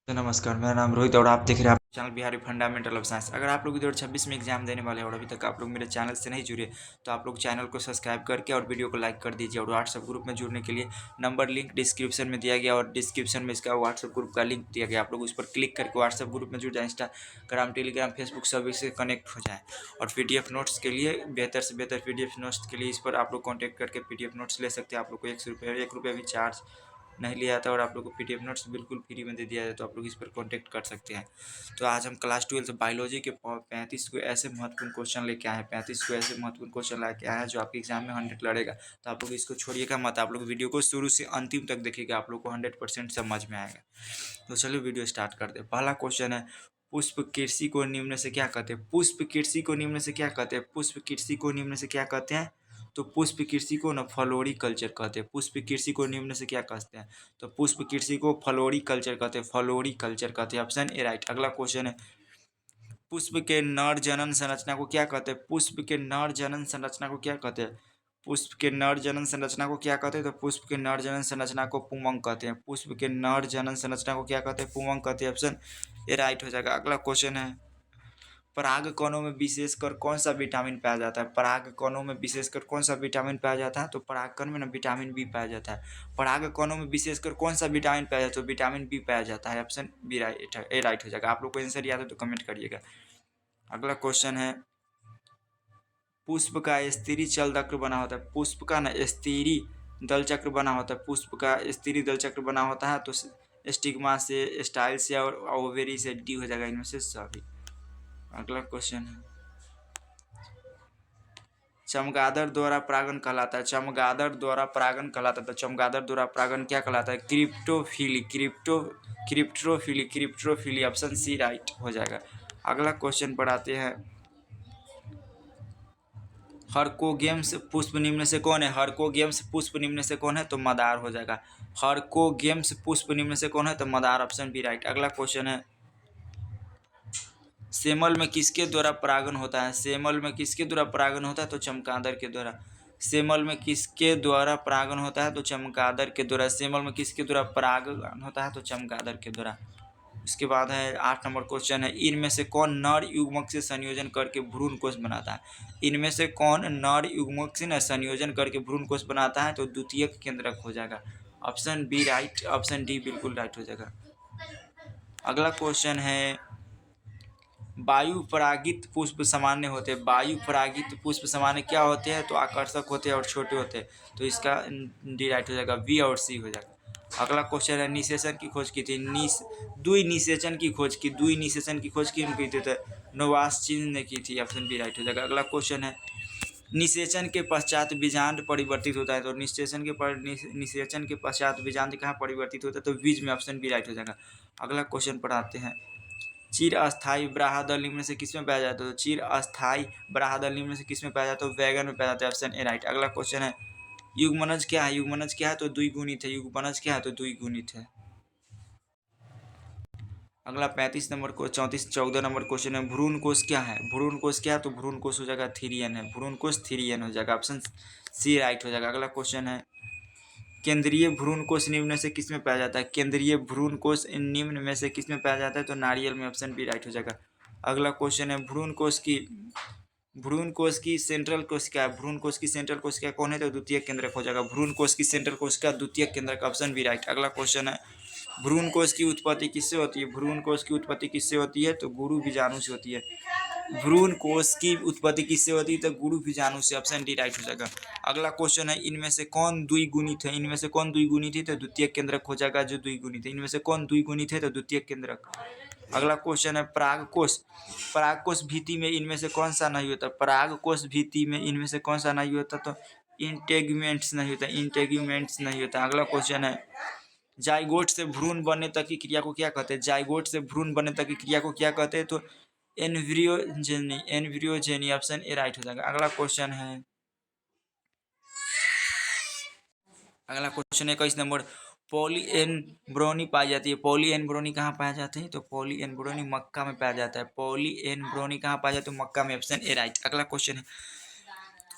तो नमस्कार, मेरा नाम रोहित और आप देख रहे हैं आप channel Bihari fundamental of science. अगर आप लोग 2026 में एग्जाम देने वाले हैं और अभी तक आप लोग मेरे चैनल से नहीं जुड़े तो आप लोग चैनल को सब्सक्राइब करके और वीडियो को लाइक कर दीजिए। और व्हाट्सएप ग्रुप में जुड़ने के लिए नंबर लिंक डिस्क्रिप्शन में दिया गया और डिस्क्रिप्शन में इसका व्हाट्सएप ग्रुप का लिंक दिया गया। आप लोग उस पर क्लिक करके व्हाट्सएप ग्रुप में जुड़ जाए, इंस्टाग्राम, टेलीग्राम, फेसबुक सभी से कनेक्ट हो जाए। और पीडीएफ नोट्स के लिए बेहतर से बेहतर पीडीएफ नोट्स के लिए इस पर आप लोग कॉन्टैक्ट करके पीडीएफ नोट्स ले सकते हैं। आप लोग को 1 रुपये भी चार्ज नहीं लिया था और आप लोग को पीडीएफ नोट्स बिल्कुल फ्री में दे दिया जाए, तो आप लोग इस पर कांटेक्ट कर सकते हैं। तो आज हम क्लास 12 बायोलॉजी के 35 को ऐसे महत्वपूर्ण क्वेश्चन लेके आए हैं, 35 को ऐसे महत्वपूर्ण क्वेश्चन लेके आए हैं जो आपके एग्जाम में 100 लड़ेगा। तो आप लोग इसको छोड़िएगा मत, आप लोग वीडियो को शुरू से अंतिम तक देखिएगा, आप लोग को 100% समझ में आएगा। तो चलिए वीडियो स्टार्ट करते हैं। पहला क्वेश्चन है, पुष्प कृषि को निम्न से क्या कहते हैं? पुष्प कृषि को निम्न से क्या कहते हैं? पुष्प कृषि को निम्न से क्या कहते हैं? तो पुष्प कृषि को ना फ्लोरी कल्चर कहते हैं। पुष्प कृषि को निम्न से क्या कहते हैं? तो पुष्प कृषि को फ्लोरी कल्चर कहते हैं। फ्लोरी कल्चर कहते हैं। Option A right. अगला क्वेश्चन है, पुष्प के नर जनन संरचना को क्या कहते हैं? पुष्प के नर जनन संरचना को क्या कहते हैं? पुष्प के नर जनन संरचना को क्या कहते हैं? तो पुष्प के नर जनन संरचना को पुंवंग कहते हैं। पुष्प के नर जनन संरचना को क्या कहते हैं? पुंवंग कहते हैं। ऑप्शन ए राइट हो जाएगा। अगला क्वेश्चन है, पराग कणों में विशेषकर कौन सा विटामिन पाया जाता है? पराग कणों में विशेषकर कौन सा विटामिन पाया जाता है? तो पराग कण में ना विटामिन बी पाया जाता है। पराग कणों में विशेषकर कौन सा विटामिन पाया जाता है? तो विटामिन बी पाया जाता है। ऑप्शन बी राइट, ए राइट हो जाएगा। आप लोग को आंसर याद है तो कमेंट करिएगा। अगला क्वेश्चन है, पुष्प का स्त्री चल चक्र बना होता है। पुष्प का ना स्त्री दल चक्र बना होता है। पुष्प का स्त्री दल चक्र बना होता है तो स्टिग्मा से, स्टाइल से और ओवेरी से, डी हो जाएगा इनमें से सभी। अगला क्वेश्चन है, चमगादड़ द्वारा परागण कहलाता है। चमगादड़ द्वारा परागण कहलाता है। तो चमगादड़ द्वारा परागण क्या कहलाता है? क्रिप्टोफिली, क्रिप्टोफिली, क्रिप्टोफिली। ऑप्शन सी राइट हो जाएगा। अगला क्वेश्चन पर आते हैं, हर्कोगेम्स पुष्प निम्न से कौन है? हर्कोगेम्स पुष्प निम्न से कौन है? तो मदार हो जाएगा। हर्कोगेम्स पुष्प निम्न से कौन है? तो मदार। Option B right. अगला क्वेश्चन है, सेमल में किसके द्वारा परागण होता है? सेमल में किसके द्वारा परागण होता है? तो चमगादड़ के द्वारा। सेमल में किसके द्वारा परागण होता है? तो चमगादड़ के द्वारा। सेमल में किसके द्वारा परागण होता है? तो चमगादड़ के द्वारा। उसके बाद है 8 नंबर क्वेश्चन है, इनमें से कौन नर युग्मक से संयोजन करके भ्रूण कोष बनाता है? इनमें से कौन नर युग्मक से न संयोजन करके भ्रूण कोष बनाता है? तो द्वितीयक केंद्रक हो जाएगा। Option B right, option D बिल्कुल राइट हो जाएगा। अगला क्वेश्चन है, वायु परागित पुष्प सामान्य होते हैं। वायु परागित पुष्प सामान्य क्या होते हैं? तो आकर्षक होते हैं और छोटे होते हैं। तो इसका डी राइट हो जाएगा, बी और सी हो जाएगा। अगला क्वेश्चन है, निषेचन की खोज की थी। द्वि निषेचन की खोज की, द्वि निषेचन की खोज किन की थी? तो नोवास्चिन ने की थी। ऑप्शन बी राइट हो जाएगा। अगला क्वेश्चन है, निषेचन के पश्चात बीजांड परिवर्तित होता है। तो निषेचन के पश्चात बीजांड कहाँ परिवर्तित होता है? तो बीज में। ऑप्शन बी राइट हो जाएगा। अगला क्वेश्चन पर आते हैं, चिर अस्थायी ब्राहदल निम्न से किसमें पाया जाता है? तो चिर अस्थायी ब्राहदल निम्न से किसमें पाया जाता है? तो वैगन में पाया जाता है। Option A right. अगला क्वेश्चन है, युग्मनज क्या है? युग्मनज क्या है? तो द्विगुणित है। युग्मनज क्या है? तो द्विगुणित है। अगला 35 नंबर को 14 नंबर क्वेश्चन है, भ्रूण कोष क्या है? भ्रूण कोष क्या है? तो भ्रूण कोष हो जाएगा थीरियन है। भ्रूण कोष थीरियन हो जाएगा। ऑप्शन सी राइट हो जाएगा। अगला क्वेश्चन है, केंद्रीय भ्रूण कोष निम्न से किसमें पाया जाता है? केंद्रीय भ्रूण कोष निम्न में से किसमें पाया जाता है? तो नारियल में। ऑप्शन बी राइट हो जाएगा। अगला क्वेश्चन है, भ्रूण कोष की सेंट्रल कोष क्या है? भ्रूण कोष की सेंट्रल कोष क्या कौन है? तो द्वितीय केंद्रक हो जाएगा। भ्रूण कोष की सेंट्रल कोष का द्वितीय केंद्रक। Option B right. अगला क्वेश्चन है, भ्रूण कोष की उत्पत्ति किससे होती है? भ्रूण कोष की उत्पत्ति किससे होती है? तो गुरु बीजाणु से होती है। भ्रूण कोष की उत्पत्ति किससे होती है? तो गुरु बीजाणु से। ऑप्शन डी राइट हो जाएगा। अगला क्वेश्चन है, इनमें से कौन द्विगुणित है? इनमें से कौन द्विगुणित है? तो द्वितीय केंद्रक हो जाएगा जो द्विगुणित है। इनमें से कौन द्विगुणित है? तो द्वितीय केंद्रक। अगला क्वेश्चन है, परागकोश। परागकोश भित्ति में इनमें से कौन सा नहीं होता? परागकोश भित्ति में इनमें से कौन सा नहीं होता? तो इंटेग्यूमेंट्स नहीं होता। इंटेग्यूमेंट्स नहीं होता। अगला क्वेश्चन है, जाइगोट से भ्रूण बनने तक की क्रिया को क्या कहते हैं? जाइगोट से भ्रूण बनने तक की क्रिया को क्या कहते हैं? तो एनव्रियोजेनी। एनव्रियोजेनी। ऑप्शन ए राइट हो जाएगा। अगला क्वेश्चन है 21 नंबर, पॉली एनब्रोनी पाई जाती है। पॉली एनब्रोनी कहाँ पाया जाते हैं? तो पॉली एनब्रोनी मक्का में पाया जाता है। पॉली एनब्रोनी कहाँ पाया जाता है? तो मक्का में। Option A right. अगला क्वेश्चन है,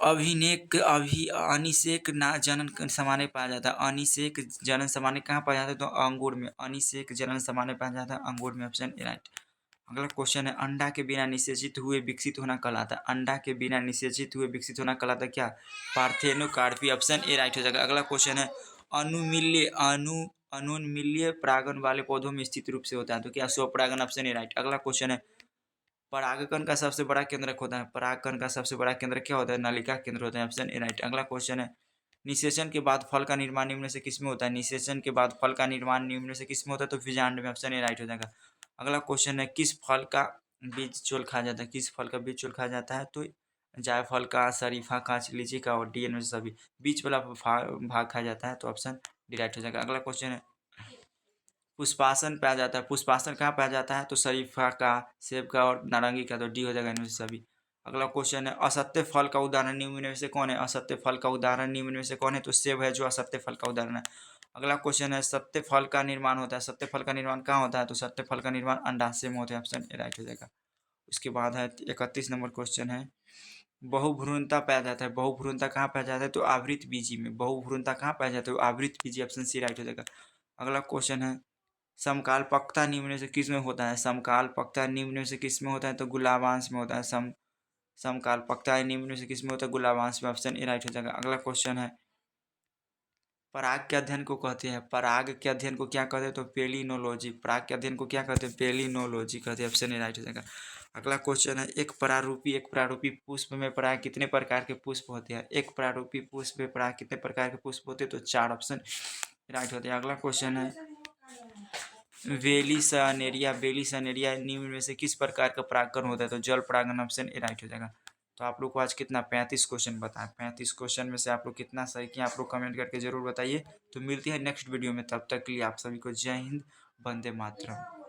अभिनेक अभि अनिषेक ना जनन सामान्य पाया जाता है। अनिषेक जनन सामान्य कहाँ पाया जाता है? तो अंगूर में। अनिषेक जनन सामान्य पाया जाता है अंगूर में। Option A right. अगला क्वेश्चन है, अंडा के बिना निषेचित हुए विकसित होना कहलाता है। अंडा के बिना निषेचित हुए विकसित होना कहलाता है क्या? पार्थेनोकार्पी। ऑप्शन ए राइट हो जाएगा। अगला क्वेश्चन है, अनुन्मील्य परागन वाले पौधों में स्थित रूप से होता है तो क्या? स्वपरागन। Option A right. अगला क्वेश्चन है, परागकण का सबसे बड़ा केंद्रक होता है। परागकण का सबसे बड़ा केंद्र क्या होता है? नलिका केंद्र होता है। Option A right. अगला क्वेश्चन है, निषेचन के बाद फल का निर्माण निम्न में से किसमें होता है? निषेचन के बाद फल का निर्माण निम्न में से किसमें होता है? तो फिजांड में। ऑप्शन ए राइट हो जाएगा। अगला क्वेश्चन है, किस फल का बीज चोल खाया जाता है? किस फल का बीज चोल खाया जाता है? तो जायफल का, शरीफा का, लीची का और डी में से सभी बीज वाला भाग खाया जाता है तो ऑप्शन डी राइट हो जाएगा। अगला क्वेश्चन है, पुष्पासन पाया जाता है। पुष्पासन कहाँ पाया जाता है? तो शरीफा का, सेब का और नारंगी का, तो डी हो जाएगा इनमें से सभी। अगला क्वेश्चन है, असत्य फल का उदाहरण निम्न में से कौन है? असत्य फल का उदाहरण निम्न में से कौन है? तो सेब है जो असत्य फल का उदाहरण है। अगला क्वेश्चन है, सत्य फल का निर्माण होता है। सत्य फल का निर्माण कहाँ होता है? तो सत्य फल का निर्माण अंडाशय में होता है। ऑप्शन ए राइट हो जाएगा। उसके बाद है 31 नंबर क्वेश्चन है, बहुभ्रूणता पाया जाता है। बहुभ्रूणता कहाँ पाया जाता है? तो आवृत बीजी में। बहुभ्रूणता कहाँ पाया जाता है? आवृत बीजी। ऑप्शन सी राइट हो जाएगा। अगला क्वेश्चन है, समकालपक्वता निम्न में से किस में होता है? समकालपक्वता निम्न में से किस में होता है? तो गुलाबांश में होता है। समकालपक्वता निम्न में से किस में होता है? गुलाबांश में। ऑप्शन ए राइट हो जाएगा। अगला क्वेश्चन है, पराग के अध्ययन को कहते हैं। पराग के अध्ययन को क्या कहते हैं? तो पेलिनोलॉजी। पराग के अध्ययन को क्या कहते हैं? पेलिनोलॉजी कहते हैं। ऑप्शन ए राइट हो जाएगा। अगला क्वेश्चन है, एक प्रारूपी पुष्प में पराग कितने प्रकार के पुष्प होते हैं? एक प्रारूपी पुष्प में पराग कितने प्रकार के पुष्प होते हैं? तो 4। ऑप्शन राइट होते हैं। अगला क्वेश्चन है, बेलिसनेरिया निम्न में से किस प्रकार का परागकण होता है? तो जल परागन। ऑप्शन ए राइट हो जाएगा। तो आप लोग को आज कितना 35 क्वेश्चन बताएं। 35 क्वेश्चन में से आप लोग कितना सही किया आप लोग कमेंट करके जरूर बताइए। तो मिलती है नेक्स्ट वीडियो में, तब तक के लिए आप सभी को जय हिंद, वंदे मातरम।